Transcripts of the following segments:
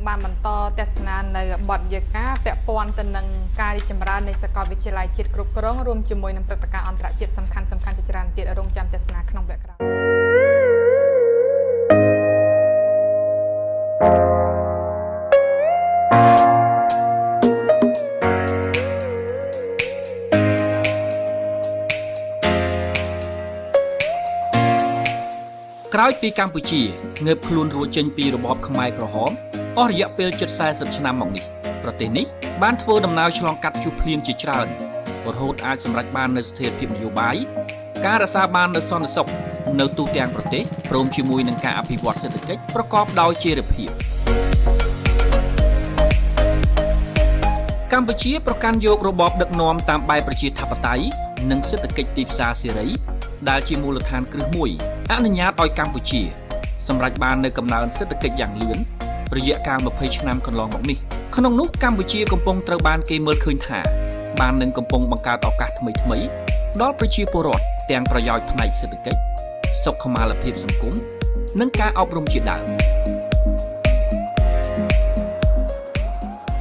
បានបន្តទស្សនានៅបទយេកាពាក់ព័ន្ធទៅនឹងការរីកចម្រើននៃសាកលវិទ្យាល័យជាតិគ្រប់គ្រងរួមជាមួយនឹងព្រឹត្តិការណ៍អន្តរជាតិសំខាន់ជាច្រើនទៀតរងចាំទស្សនាក្នុងវគ្គក្រោយក្រោយពីកម្ពុជាងើបខ្លួនរួចចេញពីរបបខ្មែរក្រហមអស់រយៈពេលជិត40ឆ្នាំមកនេះប្រទេសនេះបានធ្វើដំណើរឆ្លងកាត់ជួរភ្លៀងជាច្រើនរហូតអាចសម្រេចបាននូវស្ថិរភាពនយោបាយការរក្សាបាននូវសន្តិសុខនៅទូទាំងប្រទេសព្រមជាមួយនឹងការអភិវឌ្ឍសេដ្ឋកិច្ចប្រកបដោយចីរភាពកម្ពុជាប្រកាន់យករបបដឹកនាំតាមបែបប្រជាធិបតេយ្យនិងសេដ្ឋកិច្ចទីផ្សារសេរីដែលជាមូលដ្ឋានគ្រឹះមួយអនុញ្ញាតឲ្យកម្ពុជាសម្រេចបាននូវកំណើនសេដ្ឋកិច្ចយ៉ាងលឿនរយៈកាល20ឆ្នាំកន្លងមកនេះក្នុងនោះកម្ពុជាកំពុងត្រូវបានគេមើលឃើញថាបាននឹងកំពុងបង្កើតឱកាសថ្មីដល់ប្រជាពលរដ្ឋទាំងប្រយោជន៍ផ្នែកសេដ្ឋកិច្ចសុខុមាលភាពសង្គមនិងការអប់រំជាដើម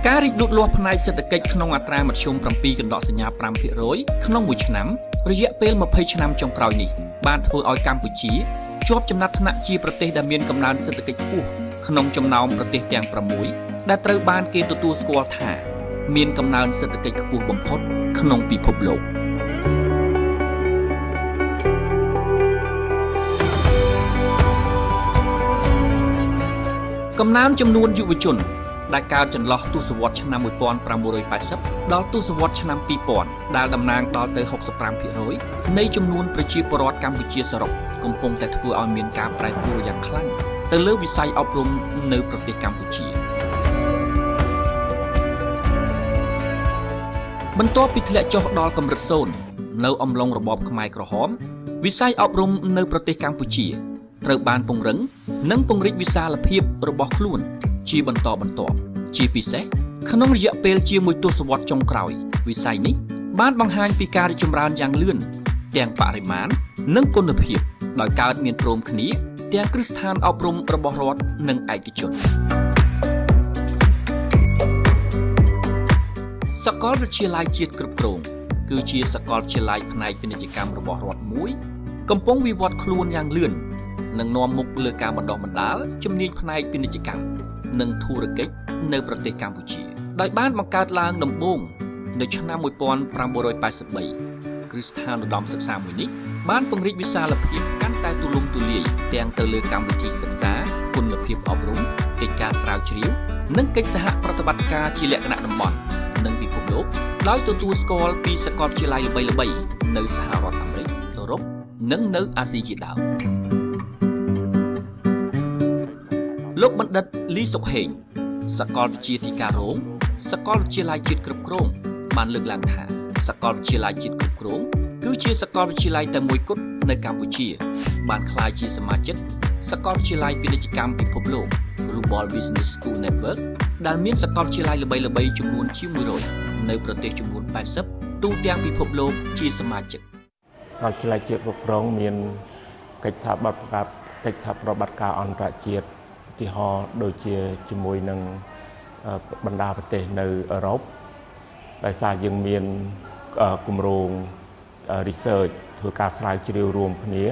ការរីកលូតលាស់ផ្នែកសេដ្ឋកិច្ចក្នុងអត្រាមធ្យម 7.5% ក្នុងមួយឆ្នាំរយៈពេល20ឆ្នាំចុងក្រោយនេះបានធ្វើឲ្យកម្ពុជាជាប់ចំណាត់ថ្នាក់ជាប្រទេសដែលមានកំណើនសេដ្ឋកិច្ចខ្ពស់ក្នុងចំណោមប្រទេសទាំង6ដែលត្រូវបានគេទទួលស្គាល់ថាមានកំណើនសេដ្ឋកិច្ចខ្ពស់បំផុតក្នុងពិភពលោកកំណើនចំនួនយុវជនដែលកើតចន្លោះទសវត្សរ៍ឆ្នាំ 1980 ដល់ទសវត្សរ៍ឆ្នាំ 2000 ដែលតំណាងដល់ទៅ 65% នៃចំនួនប្រជាពលរដ្ឋកម្ពុជាសរុបកំពុងតែធ្វើឲ្យមានការប្រែប្រួលយ៉ាងខ្លាំងទៅលើវិស័យអប់រំនៅប្រទេសកម្ពុជាបន្ទាប់ពីធ្លាក់ចុះដល់កម្រិត0នៅអំឡុងរបបខ្មែរក្រហមវិស័យអប់រំនៅប្រទេសកម្ពុជាត្រូវបានពង្រឹងនិងពង្រីកវិសាលភាពរបស់ខ្លួនជាបន្តបន្ទាប់ជាពិសេសក្នុងរយៈពេលជាមួយទសវត្សរ៍ចុងក្រោយវិស័យនេះបានបង្ហាញពីការរីកចម្រើនយ៉ាងលឿនទាំងបរិមាណនិងគុណភាពដោយកើតមានព្រមគ្នាទាំងគ្រឹះស្ថានអប់រំរបស់រដ្ឋនិងឯកជនសាកលវិទ្យាល័យជាតិគ្រប់គ្រងគឺជាសាកលវិទ្យាល័យផ្នែកពាណិជ្ជកម្មរបស់រដ្ឋមួយកំពុងវិវត្តខ្លួនយ៉ាងលឿននិងនាំមុខលើការបណ្ដុះបណ្ដាលជំនាញផ្នែកពាណិជ្ជកម្មនិងធុរកិច្ចនៅប្រទេសកម្ពុជាដោយបានបង្កើតឡើងដំបូងនៅឆ្នាំ 1983 គ្រឹះស្ថានឧត្តមសិក្សាមួយនេះបានពង្រីកវិសាលភាពកាន់តែទូលំទូលាយទាំងទៅលើកម្មវិធីសិក្សាគុណភាពអប់រំកិច្ចការស្រាវជ្រាវនិងកិច្ចសហប្រតិបត្តិការជាលក្ខណៈតំបន់និងពិភពលោកដោយទទួលស្គាល់ពីសាកលវិទ្យាល័យល្បីៗនៅសហរដ្ឋអាមេរិកអឺរ៉ុបនិងនៅអាស៊ីជាដើមលោកបណ្ឌិតលីសុកហេងសាកលវិទ្យាធិការរងសាកលវិទ្យាល័យជាតិគ្រប់គ្រងបានលើកឡើងថាសាកលវិទ្យាល័យជាតិគ្រប់គ្រងគឺជាសាកលវិទ្យាល័យតែមួយគត់នៅកម្ពុជាបានក្លាយជាសមាជិកសាកលវិទ្យាល័យពាណិជ្ជកម្មពិភពលោក Global Business School Network ដែលមានសាកលវិទ្យាល័យល្បីៗចំនួនជាង100នៅប្រទេសចំនួន80ទូទាំងពិភពលោកជាសមាជិកសាកលវិទ្យាល័យជាតិគ្រប់គ្រងមានកិច្ចសហប្រតិបត្តិការអន្តរជាតិឧទាហរណ៍ដូចជាជាមួយនឹងបណ្ដាប្រទេសនៅអឺរ៉ុបដោយសារយើងមានគម្រោង research ធ្វើការស្រាវជ្រាវរួមគ្នា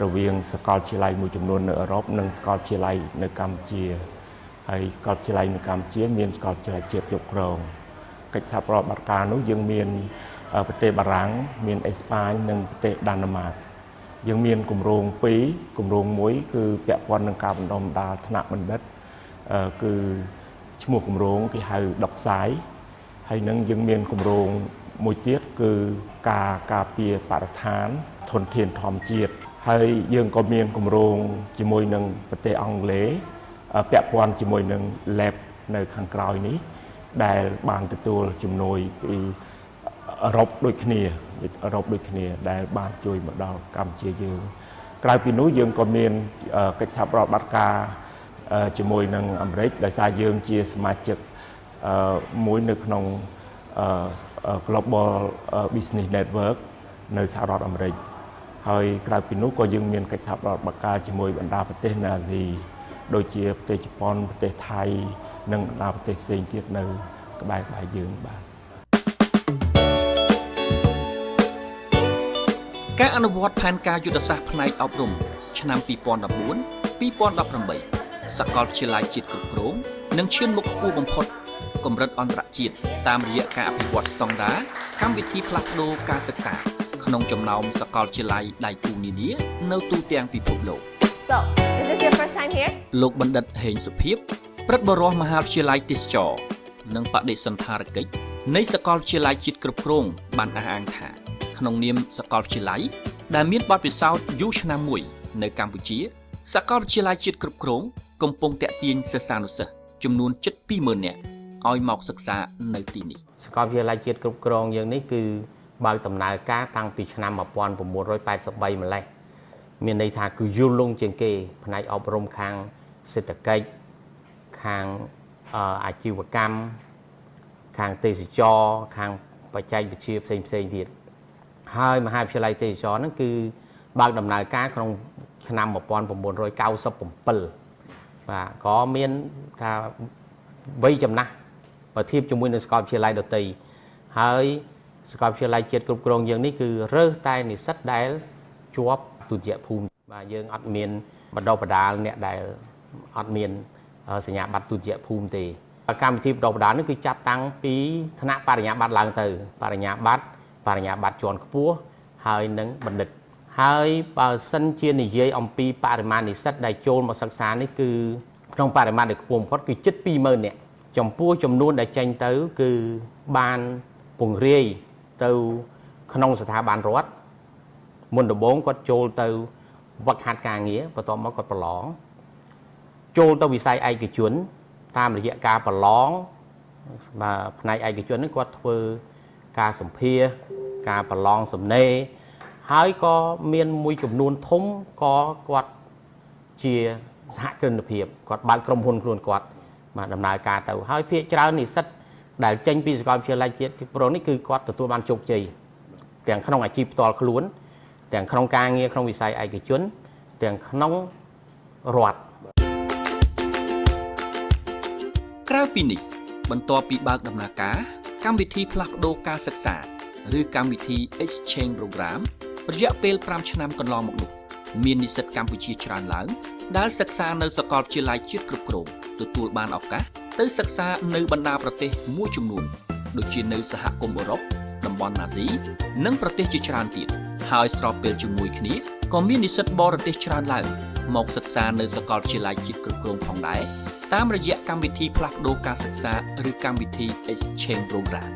រវាងសាកលវិទ្យាល័យមួយចំនួននៅអឺរ៉ុបនិងសាកលវិទ្យាល័យនៅកម្ពុជាហើយសាកលវិទ្យាល័យនៅកម្ពុជាមានសាកលវិទ្យាល័យជាតិគ្រប់គ្រងកិច្ចសហប្រតិបត្តិការនោះយើងមានប្រទេសបារាំងមានអេស្ប៉ាញនិងប្រទេសដាណឺម៉ាកយើងមានគម្រោង2គម្រោងមួយគឺពាក់ព័ន្ធនឹងការបណ្ដុះបណ្ដាលថ្នាក់បណ្ឌិតគឺឈ្មោះគម្រោងគេហៅដុកសាយហើយនឹងយើងមានគម្រោងមួយទៀតគឺការពារបរិស្ថានធនធានធម្មជាតិហើយយើងក៏មានគម្រោងជាមួយនឹងប្រទេសអង់គ្លេសពាក់ព័ន្ធជាមួយនឹង lab នៅខាងក្រោយនេះដែលបានទទួលជំនួយពីអឺរ៉ុបដូចគ្នាដែលបានជួយមកដល់កម្ពុជាយើងក្រៅពីនោះយើងក៏មានកិច្ចសហប្រតិបត្តិការជាមួយនឹងអាមេរិកដោយសារយើងជាសមាជិកមួយនៅក្នុង Global Business Network នៅសហរដ្ឋអាមេរិកហើយក្រៅពីនោះក៏យើងមានកិច្ចសហប្រតិបត្តិការជាមួយបណ្ដាប្រទេសនៅអាស៊ីដូចជាប្រទេសជប៉ុនប្រទេសថៃ និងបណ្ដាប្រទេសផ្សេងទៀតនៅក្បែរៗយើងបាទ ការអនុវត្តផែនការយុទ្ធសាស្ត្រផ្នែកអប់រំឆ្នាំ 2014-2018 សាកលវិទ្យាល័យជាតិគ្រប់គ្រងនឹងឈានមុខខ្ពស់បំផុតកម្រិតអន្តរជាតិតាមរយៈការអភិវឌ្ឍស្តង់ដារកម្មវិធីផ្លាស់ប្តូរការសិក្សាក្នុងចំណោមសាកលវិទ្យាល័យដៃគូនានានៅទូទាំងពិភពលោក So, is this your first time here? លោកបណ្ឌិតហេងសុភីបព្រឹទ្ធបរិះមហាវិទ្យាល័យទេសចរនិងបដិសណ្ឋារកិច្ចនៃសាកលវិទ្យាល័យជាតិគ្រប់គ្រងបានអះអាងថាក្នុងនាមសាកលវិទ្យាល័យដែលមានបទពិសោធន៍យូរឆ្នាំមួយនៅកម្ពុជាសាកលវិទ្យាល័យជាតិគ្រប់គ្រងកំពុងតាក់ទាញសិស្សានុសិស្សចំនួនជិត 20,000 នាក់ឲ្យមកសិក្សានៅទីនេះ សាកលវិទ្យាល័យជាតិគ្រប់គ្រងយើងនេះគឺបើកដំណើរការតាំងពីឆ្នាំ 1983 ម្លេះមានន័យថាគឺយូរលង់ជាងគេផ្នែកអប់រំខាងសេដ្ឋកិច្ចខាងអាជីវកម្មខាងទេសចរខាងបច្ចេកវិទ្យាផ្សេងៗទៀតហើយមហាវិទ្យាល័យទេសចរហ្នឹងគឺបើកដំណើរការក្នុងឆ្នាំ 1997 បាទក៏មានថាវ័យចំណាស់បើធៀបជាមួយនឹងសាកលវិទ្យាល័យដទៃហើយសាកលវិទ្យាល័យជាតិគ្រប់គ្រងយើងនេះគឺរើសតែនិស្សិតដែលជាប់ទុតិយភូមិបាទយើងអត់មានបណ្ដុះបណ្ដាលអ្នកដែលអត់មានសញ្ញាបត្រទុតិយភូមិទេកម្មវិធីបណ្ដុះបណ្ដាលនេះគឺចាប់តាំងពីថ្នាក់បរិញ្ញាបត្រឡើងទៅបរិញ្ញាបត្រជាន់ខ្ពស់ហើយនឹងបណ្ឌិតហើយបើសិនជានិយាយអំពីបរិមាណនិស្សិតដែលចូលមកសិក្សានេះគឺក្នុងបរិមាណដែលខ្ពស់បំផុតគឺជិត 20,000 នាក់ចំពោះចំនួនដែលចេញទៅគឺបានពង្រាយទៅក្នុងស្ថាប័នរដ្ឋមុនដំបូងគាត់ចូលទៅវឹកហាត់ការងារបន្ទាប់មកគាត់ប្រឡងចូលទៅវិស័យឯកជនតាមរយៈការប្រឡងបាទផ្នែកឯកជននេះគាត់ធ្វើការសម្ភារការប្រឡងសំណេរហើយក៏មានមួយចំនួនធំក៏គាត់ជាសហគ្រិនភាពគាត់បើកក្រុមហ៊ុនខ្លួនគាត់បាទដំណើរការទៅហើយភាគច្រើននិស្សិតដែលចេញពីសាកលវិទ្យាល័យជាតិគ្រប់គ្រងនេះគឺគាត់ទទួលបានជោគជ័យទាំងក្នុងអាជីពផ្ទាល់ខ្លួនទាំងក្នុងការងារក្នុងវិស័យឯកជនទាំងក្នុងរដ្ឋ ក្រៅពីនេះបន្ទាប់ពីបើកដំណើរការកម្មវិធីផ្លាស់ប្ដូរការសិក្សាឬកម្មវិធី Exchange Program រយៈពេល 5 ឆ្នាំកន្លងមកនោះមាននិស្សិតកម្ពុជាច្រើនឡើងដែលសិក្សានៅសាកលវិទ្យាល័យជាតិគ្រប់គ្រងទទួលបានឱកាសទៅសិក្សានៅបណ្ដាប្រទេសមួយចំនួនដូចជានៅសហគមន៍អឺរ៉ុបតំបន់អាស៊ីនិងប្រទេសជាច្រើនទៀតហើយស្របពេលជាមួយគ្នាក៏មាននិស្សិតបរទេសច្រើនឡើងមកសិក្សានៅសាកលវិទ្យាល័យជាតិគ្រប់គ្រងផងដែរតាមរយៈកម្មវិធីផ្លាស់ប្ដូរការសិក្សាឬកម្មវិធី Exchange Program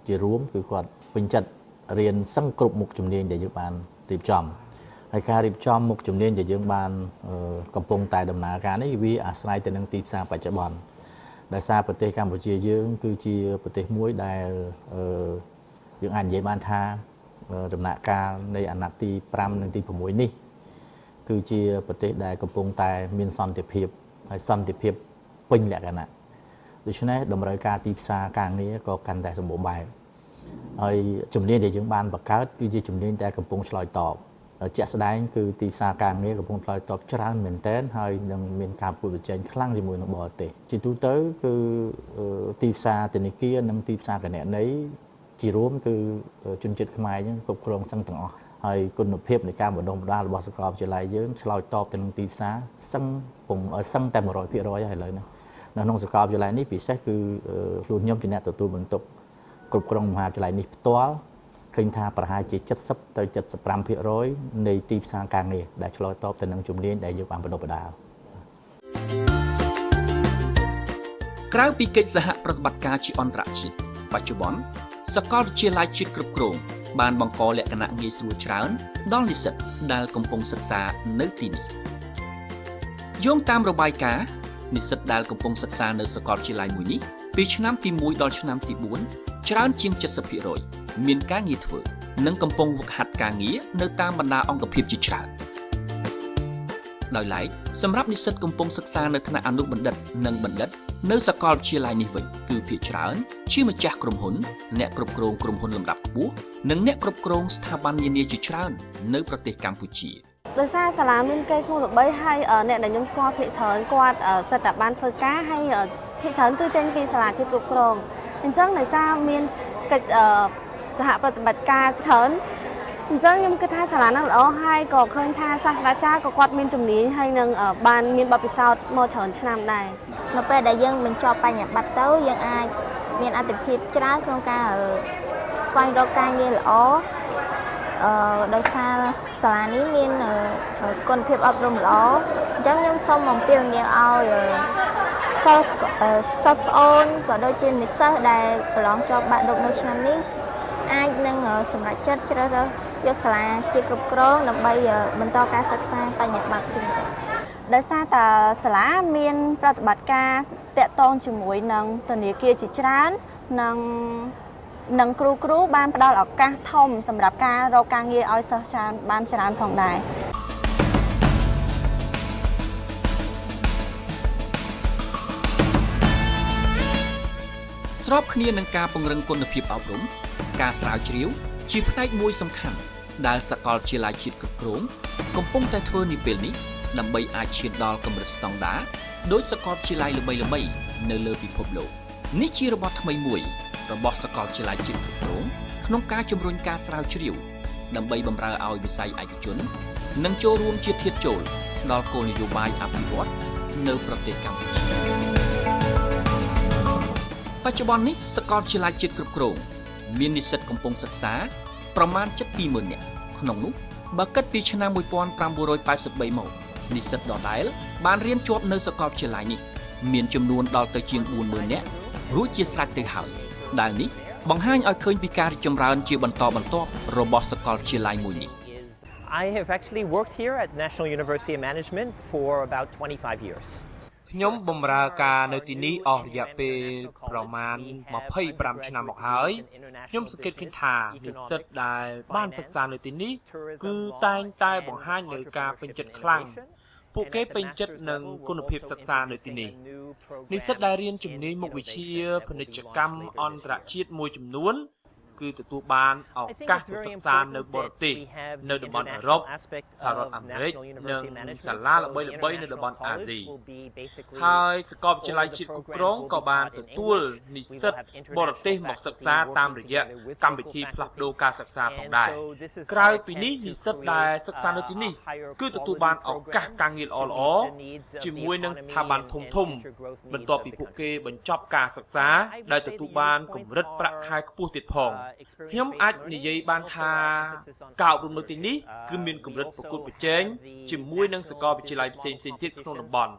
ជារួមគឺគាត់ពេញចិត្តរៀនសឹងគ្រប់មុខជំនាញដែលយើងបានរៀបចំហើយការរៀបចំមុខជំនាញដែលយើងបានកំពុងតែដំណើរការនេះវាអាស្រ័យទៅនឹងទីផ្សារបច្ចុប្បន្នដោយសារប្រទេសកម្ពុជាយើងគឺជាប្រទេសមួយដែលយើងអាចនិយាយបានថាដំណាក់កាលនៃអាណត្តិទី5និងទី6នេះគឺជាប្រទេសដែលកំពុងតែមានសន្តិភាពហើយសន្តិភាពពេញលក្ខណៈដូច្នេះតម្រូវការទីផ្សារការងារក៏កាន់តែសម្បូរបែបហើយជំនាញដែលយើងបានបង្កើតគឺជាជំនាញដែលកំពុងឆ្លើយតបជាក់ស្ដែងគឺទីផ្សារការងារកំពុងឆ្លើយតបច្រើនមែនទែនហើយនឹងមានការប្រកួតប្រជែងខ្លាំងជាមួយនឹងបរទេសជាទូទៅគឺទីផ្សារធនាគារនិងទីផ្សារគណនេយ្យជារួមគឺជនជាតិខ្មែរយើងគ្រប់គ្រងសឹងទាំងអស់ហើយគុណភាពនៃការបណ្ដុះបណ្ដាលរបស់សាកលវិទ្យាល័យយើងឆ្លើយតបទៅនឹងទីផ្សារសឹងតែ 100% ហើយឥឡូវនេះនៅក្នុងសាកលវិទ្យាល័យនេះពិសេសគឺខ្លួនខ្ញុំជាអ្នកទទួលបន្ទុកគ្រប់គ្រងមហាវិទ្យាល័យនេះផ្ទាល់ឃើញថាប្រហែលជា70ទៅ 75% នៃទីផ្សារការងារដែលឆ្លើយតបទៅនឹងជំនាញដែលយើងបានបណ្ដុះបណ្ដាលក្រៅពីកិច្ចសហប្រតិបត្តិការជាអន្តរជាតិបច្ចុប្បន្នសាកលវិទ្យាល័យជាតិគ្រប់គ្រងបានបង្កលក្ខណៈងាយស្រួលច្រើនដល់និស្សិតដែលកំពុងសិក្សានៅទីនេះយោងតាមរបាយការណ៍និស្សិតដែលកំពុងសិក្សានៅសាកលវិទ្យាល័យមួយនេះពីឆ្នាំទី1ដល់ឆ្នាំទី4ច្រើនជាង 70% មានការងារធ្វើនិងកំពុងហ្វឹកហាត់ការងារនៅតាមបណ្ដាអង្គភាពជាច្រើនដោយឡែកសម្រាប់និស្សិតកំពុងសិក្សានៅថ្នាក់អនុបណ្ឌិតនិងបណ្ឌិតនៅសាកលវិទ្យាល័យនេះវិញគឺភាគច្រើនជាម្ចាស់ក្រុមហ៊ុនអ្នកគ្រប់គ្រងក្រុមហ៊ុនលំដាប់ខ្ពស់និងអ្នកគ្រប់គ្រងស្ថាប័ននានាជាច្រើននៅប្រទេសកម្ពុជា ដោយសារសាលាមានកេរ្តិ៍ឈ្មោះល្បីហើយអ្នកដែលខ្ញុំស្គាល់ភាគច្រើនគាត់សិតតែបានធ្វើការហើយភាគច្រើនគឺចេញពីសាលាជាតិគ្រប់គ្រងអញ្ចឹងដោយសារមានកិច្ចសហប្រតិបត្តិការច្រើនអញ្ចឹងខ្ញុំគិតថាសាលាហ្នឹងល្អហើយក៏ឃើញថាសាស្ត្រាចារ្យក៏គាត់មានជំនាញហើយនឹងបានមានបទពិសោធន៍មកច្រើនឆ្នាំដែរនៅពេលដែលយើងបញ្ចប់បញ្ញាបត្រទៅយើងអាចមានអត្ថប្រយោជន៍ច្រើនក្នុងការស្វែងរកការងារល្អដោយសារសាលានេះមានគុណភាពអប់រំល្អអញ្ចឹងខ្ញុំសូមអំពាវនាវឲ្យសិស្សប្អូនក៏ដូចជានិស្សិតដែលប្រឡងជាប់បាក់ឌុបនៅឆ្នាំនេះអាចនឹងសម្រេចចិត្តជ្រើសរើសយកសាលាជាគ្រប់គ្រងដើម្បីបន្តការសិក្សាបញ្ញាបត្រជានិច្ចដោយសារតែសាលាមានប្រតិបត្តិការតាក់ទងជាមួយនឹងធនាគារជាច្រើននិងគ្រូបានផ្ដល់ឱកាសធំសម្រាប់ការរកការងារឲ្យសិស្សបានច្រើនផងដែរស្របគ្នានឹងការពង្រឹងគុណភាពអប់រំការស្រាវជ្រាវជាផ្នែកមួយសំខាន់ដែលសាកលវិទ្យាល័យជាតិគ្រប់គ្រងកំពុងតែធ្វើនាពេលនេះដើម្បីអាចឈានដល់កម្រិតស្តង់ដារដោយសាកលវិទ្យាល័យល្បីៗនៅលើពិភពលោកនេះជារបបថ្មីមួយរបស់សាកលវិទ្យាល័យជាតិគ្រប់គ្រងក្នុងការជំរុញការស្រាវជ្រាវដើម្បីបម្រើឲ្យវិស័យឯកជននិងចូលរួមជាធាតុចូលដល់គោលនយោបាយអភិវឌ្ឍន៍នៅប្រទេសកម្ពុជាបច្ចុប្បន្ននេះសាកលវិទ្យាល័យជាតិគ្រប់គ្រងមាននិស្សិតកំពុងសិក្សាប្រមាណជិត 20,000 នាក់ក្នុងនោះបើគិតពីឆ្នាំ1983មកនិស្សិតដដែលបានរៀនជាប់នៅសាកលវិទ្យាល័យនេះមានចំនួនដល់ទៅជាង 40,000 នាក់រួចជាស្រេចទៅហើយដែលនេះបង្ហាញឲ្យឃើញពីការរីកចម្រើនជាបន្តបន្ទាប់របស់សាកលវិទ្យាល័យមួយនេះ I have actually worked here at National University of Management for about 25 years. ខ្ញុំបម្រើការនៅទីនេះអស់រយៈពេលប្រមាណ25ឆ្នាំមកហើយខ្ញុំសង្កេតឃើញថានិស្សិតដែលបានសិក្សានៅទីនេះគឺតែងតែបង្ហាញនូវការពេញចិត្តខ្លាំងពួកគេពេញចិត្តនឹងគុណភាពសិក្សានៅទីនេះនិស្សិតដែលរៀនជំនាញមុខវិជ្ជាពាណិជ្ជកម្មអន្តរជាតិមួយចំនួនគឺទទួលបានឱកាសទៅសិក្សានៅបរទេសនៅតំបន់អឺរ៉ុបសហរដ្ឋអាមេរិកនិងសាលាល្បីៗនៅតំបន់អាស៊ីហើយសាកលវិទ្យាល័យជាតិគ្រប់គ្រងក៏បានទទួលនិស្សិតបរទេសមកសិក្សាតាមរយៈកម្មវិធីផ្លាស់ប្ដូរការសិក្សាផងដែរក្រៅពីនេះនិស្សិតដែលសិក្សានៅទីនេះគឺទទួលបានឱកាសការងារល្អៗជាមួយនឹងស្ថាប័នធំៗបន្ទាប់ពីពួកគេបញ្ចប់ការសិក្សាដែលទទួលបានកម្រិតប្រាក់ខែខ្ពស់ទៀតផងខ្ញុំអាចនិយាយបានថាការអប់រំនៅទីនេះគឺមានកម្រិតប្រកួតប្រជែងជាមួយនឹងសាកលវិទ្យាល័យផ្សេងៗទៀតក្នុងតំបន់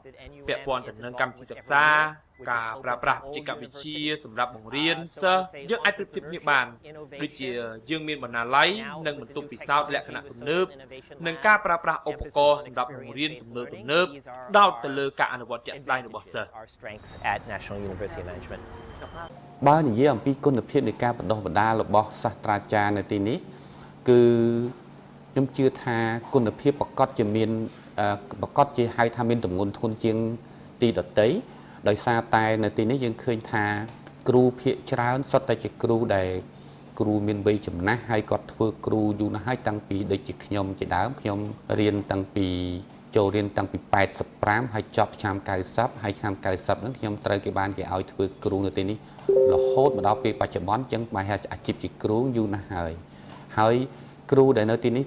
ពាក់ព័ន្ធទៅនឹងកម្មវិធីសិក្សាការប្រើប្រាស់បច្ចេកវិទ្យាសម្រាប់បង្រៀនសិស្សយើងអាចប្រៀបធៀបគ្នាបានដូចជាយើងមានបណ្ណាល័យនិងបន្ទប់ពិសោធន៍លក្ខណៈទំនើបនិងការប្រើប្រាស់ឧបករណ៍សម្រាប់បង្រៀនទំនើបដោតទៅលើការអនុវត្តជាក់ស្ដែងរបស់សិស្ស បើនិយាយអំពីគុណភាពនៃការបណ្ដុះបណ្ដាលរបស់សាស្ត្រាចារ្យនៅទីនេះគឺខ្ញុំជឿថាគុណភាពប្រកបជាមានប្រកបជាហៅថាមានទម្ងន់ធ្ងន់ជាងទីដទៃដោយសារតែនៅទីនេះយើងឃើញថាគ្រូភាគច្រើនសុទ្ធតែជាគ្រូដែលគ្រូមានវ័យចំណាស់ហើយគាត់ធ្វើគ្រូយូរណាស់ហើយតាំងពីដូចជាខ្ញុំជាដើមខ្ញុំរៀនតាំងពីចូលរៀនតាំងពី85ហើយចប់ឆ្នាំ90ហើយឆ្នាំ90ហ្នឹងខ្ញុំត្រូវគេបានគេឲ្យធ្វើគ្រូនៅទីនេះរហូតមកដល់ពេលបច្ចុប្បន្នចឹងបែរអាជីពជាគ្រូយូរណាស់ហើយគ្រូដែលនៅទីនេះ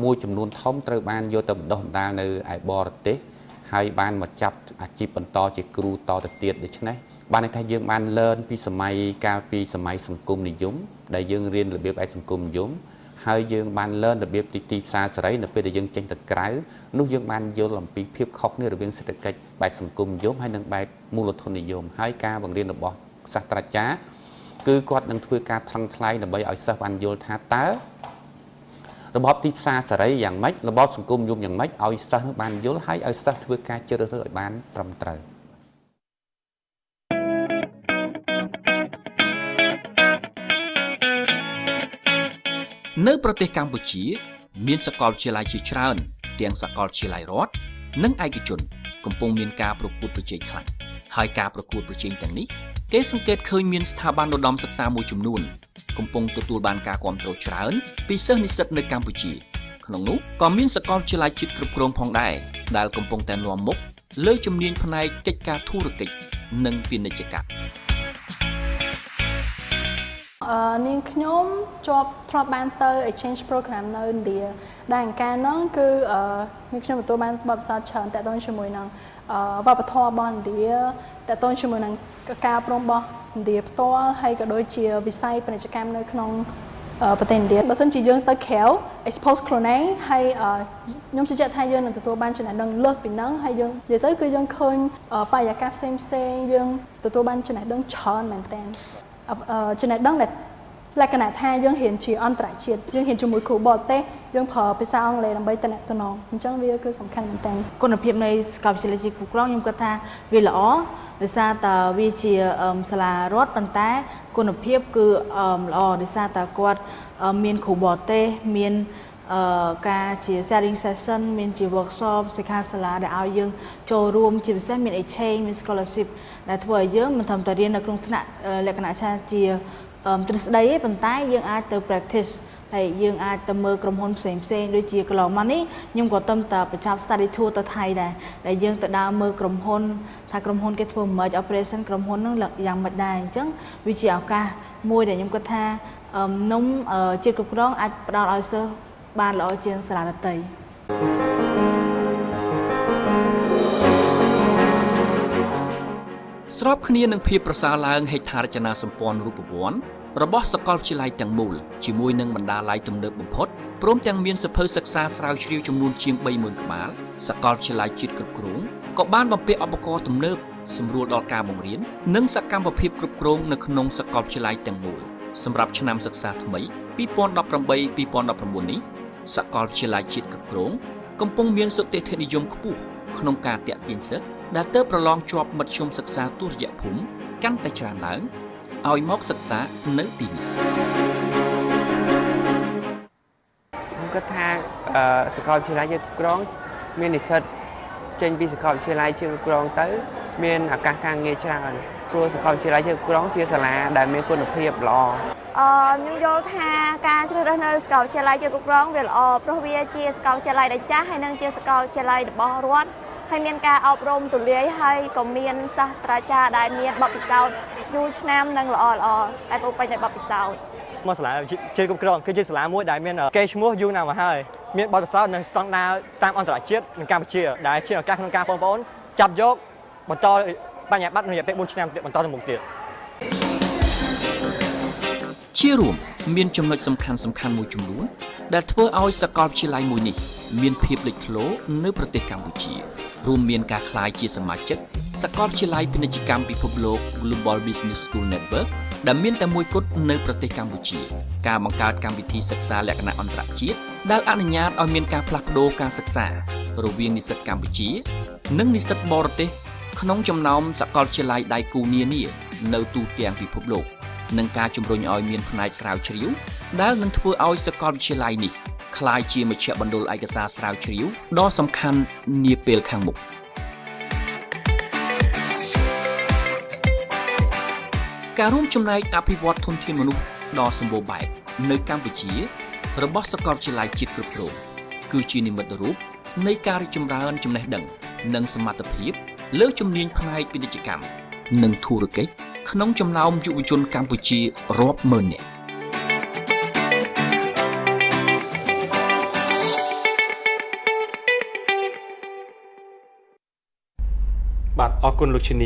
មួយចំនួនធំត្រូវបានយកទៅបណ្ដុះបណ្ដាលនៅឯបរទេសហើយបានមកចាប់អាជីពបន្តជាគ្រូតទៅទៀតដូច្នេះបានន័យថាយើងបានlearnពីសម័យកាលពីសម័យសង្គមនិយមដែលយើងរៀនរបៀបឯសង្គមនិយមហើយយើងបាន learn របៀបទីផ្សារសេរីនៅពេលដែលយើងចេញទៅក្រៅនោះយើងបានយល់អំពីភាពខុសគ្នារវាងសេដ្ឋកិច្ចបែបសង្គមនិយមហើយនិងបែបមូលធននិយមហើយការបង្រៀនរបស់សាស្ត្រាចារ្យគឺគាត់នឹងធ្វើការថ្លឹងថ្លែងដើម្បីឲ្យសិស្សបានយល់ថាតើរបបទីផ្សារសេរីយ៉ាងម៉េចរបបសង្គមនិយមយ៉ាងម៉េចឲ្យសិស្សនឹងបានយល់ហើយឲ្យសិស្សធ្វើការជ្រើសរើសឲ្យបានត្រឹមត្រូវនៅប្រទេសកម្ពុជាមានសាកលវិទ្យាល័យជាច្រើនទាំងសាកលវិទ្យាល័យរដ្ឋនិងឯកជនកំពុងមានការប្រកួតប្រជែងខ្លាំងហើយការប្រកួតប្រជែងទាំងនេះគេសង្កេតឃើញមានស្ថាប័នឧត្តមសិក្សាមួយចំនួនកំពុងទទួលបានការគាំទ្រច្រើនពីសិស្សនិស្សិតនៅកម្ពុជា ក្នុងនោះក៏មានសាកលវិទ្យាល័យជាតិគ្រប់គ្រងផងដែរដែលកំពុងតែនាំមុខលើជំនាញផ្នែកកិច្ចការធុរកិច្ចនិងពាណិជ្ជកម្ម នាងខ្ញុំជាប់ធ្លាប់បានទៅ exchange program នៅឥណ្ឌាដែលអង្ការហ្នឹងគឺនាងខ្ញុំទទួលបានបទពិសោធន៍ច្រើនតាក់ទងជាមួយនឹងវប្បធម៌របស់ឥណ្ឌាតាក់ទងជាមួយនឹងការអប់រំរបស់ឥណ្ឌាផ្ទាល់ហើយក៏ដូចជាវិស័យពាណិជ្ជកម្មនៅក្នុងប្រទេសឥណ្ឌាបើសិនជាយើងទៅក្រៅ expose ខ្លួនឯងហើយខ្ញុំជឿជាក់ថាយើងនឹងទទួលបានចំណេះដឹងលើសពីហ្នឹងហើយយើងនិយាយទៅគឺយើងឃើញបរិយាកាសផ្សេងៗយើងទទួលបានចំណេះដឹងច្រើនមែនទែនចំណេះដឹងដែលលក្ខណៈថាយើងរៀនជាអន្តរជាតិយើងរៀនជាមួយគ្រូបរទេសយើងប្រើភាសាអង់គ្លេសដើម្បីតំណងអញ្ចឹងវាគឺសំខាន់មែនទែន គុណភាពនៃសាកលវិទ្យាល័យជាតិគ្រប់គ្រងខ្ញុំគិតថាវាល្អដោយសារតែវាជាសាលារដ្ឋប៉ុន្តែគុណភាពគឺល្អដោយសារតែគាត់មានគ្រូបរទេសមានការជា sharing session មានជា workshop សិក្ខាសាលាដែលឲ្យយើងចូលរួមជាពិសេសមាន exchange មាន scholarship ដែលធ្វើឲ្យយើងមិនត្រឹមតែរៀននៅក្នុងថ្នាក់លក្ខណៈថាជាទ្រឹស្ដីទេប៉ុន្តែយើងអាចទៅ practice ហើយយើងអាចទៅមើលក្រុមហ៊ុនផ្សេងៗដូចជាកន្លងមកនេះខ្ញុំក៏ទៅបញ្ចប់ study tour ទៅថៃដែរដែលយើងទៅដើរមើលក្រុមហ៊ុនថាក្រុមហ៊ុនគេធ្វើមិន operation ក្រុមហ៊ុនហ្នឹងយ៉ាងម៉េចដែរអញ្ចឹងវាជាឱកាសមួយដែលខ្ញុំគិតថានំជាតិគ្រប់គ្រងអាចផ្ដល់ឲ្យសិស្សបានល្អជាងសាលាដទៃ ស្របគ្នានឹងភាពប្រសើរឡើងហេដ្ឋារចនាសម្ព័ន្ធរូបវន្តរបស់សាកលវិទ្យាល័យទាំងមូលជាមួយនឹងបណ្ដាល័យទំនើបបំផុតព្រមទាំងមានសៀវភៅសិក្សាស្រាវជ្រាវចំនួនជាង 30,000 ក្បាលសាកលវិទ្យាល័យជាតិគ្រប់គ្រងក៏បានបំពាក់ឧបករណ៍ទំនើបសម្រួលដល់ការបង្រៀននិងសកម្មភាពគ្រប់គ្រងនៅក្នុងសាកលវិទ្យាល័យទាំងមូលសម្រាប់ឆ្នាំសិក្សាថ្មី 2018-2019 នេះសាកលវិទ្យាល័យជាតិគ្រប់គ្រងកំពុងមានសុតិធិនិយមខ្ពស់ក្នុងការទាក់ទាញសិស្សដែលទើបប្រឡងជាប់មធ្យមសិក្សាទុរយភូមិកាន់តែច្រើនឡើងឲ្យមកសិក្សានៅទីនេះ ខ្ញុំគិតថាសាកលវិទ្យាល័យជាតិគ្រប់គ្រងមាននិស្សិតចេញពីសាកលវិទ្យាល័យជាតិគ្រប់គ្រងទៅមានឱកាសការងារច្រើនព្រោះសាកលវិទ្យាល័យជាតិគ្រប់គ្រងជាសាលាដែលមានគុណភាពល្អខ្ញុំយល់ថាការជ្រើសរើសនៅសាកលវិទ្យាល័យជាតិគ្រប់គ្រងវាល្អព្រោះវាជាសាកលវិទ្យាល័យដែលចាស់ហើយនិងជាសាកលវិទ្យាល័យរបស់រដ្ឋហើយមានការអប់រំទូលាយហើយក៏មានសាស្ត្រាចារ្យដែលមានបទពិសោធន៍យូរឆ្នាំនិងល្អដែលពោរពេញដោយបទពិសោធន៍ មកសាលាជាតិគ្រប់គ្រងគឺជាសាលាមួយដែលមានកេរ្តិ៍ឈ្មោះយូរណាស់មកហើយមានបទពិសោធន៍និងស្តង់ដារតាមអន្តរជាតិនិងកម្ពុជាដែលជាឱកាសក្នុងការបងប្អូនចាប់យកបន្តបញ្ញាបត្ររយៈពេល 4 ឆ្នាំបន្តទៅមុខទៀត ជារួមមានចំណុចសំខាន់មួយចំនួនដែលធ្វើឲ្យសាកលវិទ្យាល័យមួយនេះមានភាពលេចធ្លោនៅប្រទេសកម្ពុជារួមមានការក្លាយជាសមាជិកសាកលវិទ្យាល័យពាណិជ្ជកម្មពិភពលោក Global Business School Network ដែលមានតែមួយគត់នៅប្រទេសកម្ពុជាការបង្កើតកម្មវិធីសិក្សាលក្ខណៈអន្តរជាតិដែលអនុញ្ញាតឲ្យមានការផ្លាស់ប្ដូរការសិក្សារវាងនិស្សិតកម្ពុជានិងនិស្សិតបរទេសក្នុងចំណោមសាកលវិទ្យាល័យដៃគូនានានៅទូទាំងពិភពលោកនិងការជំរុញឲ្យមានផ្នែកស្រាវជ្រាវដែលនឹងធ្វើឲ្យសាកលវិទ្យាល័យនេះក្លាយជាមជ្ឈមណ្ឌលឯកសារស្រាវជ្រាវដ៏សំខាន់នាពេលខាងមុខការរួមចំណែកអភិវឌ្ឍធនធានមនុស្សដ៏សម្បូរបែបនៅកម្ពុជារបស់សាកលវិទ្យាល័យជាតិគ្រប់គ្រងគឺជានិមិត្តរូបនៃការរីកចម្រើនចំណេះដឹងនិងសមត្ថភាពលើជំនាញផ្នែកពាណិជ្ជកម្មនិងធុរកិច្ចក្នុងចំណោមយុវជនកម្ពុជារាប់ម៉ឺននាក់ បាទអរគុណលោកឈិនី